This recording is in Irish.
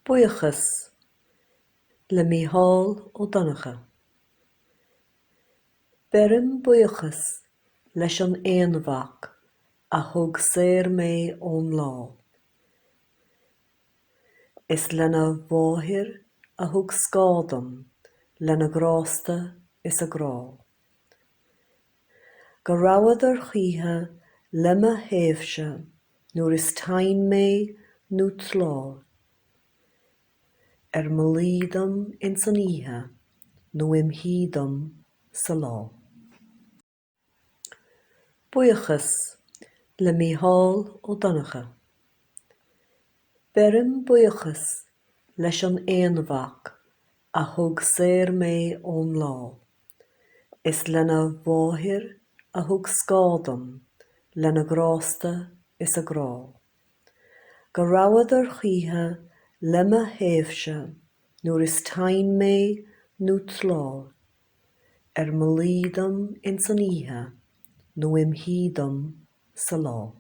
Buíochas le Mícheál Ó Donncha. Beirm buíochas leis an éanmhach a thug saor mé ón lá. Is lena bháthir a thug scáidam lena grásta is a grá. Go rabhad ar chaoithe lime théamhse nuair is tain mé nó tlá. Molaídam in san oíche nó imsíodam sa lá. Buíochas le Mícheál Ó Donncha. Beirm buíochas leis an éanmhach a thug saor mé ón lá. Is lena bháthir a thug scáidam lena grásta is a grá. Go rabhad ar chaoithe lime théamhse nuair is tain mé nó tlá. Molaídam in san oíche nó imsíodam sa lá.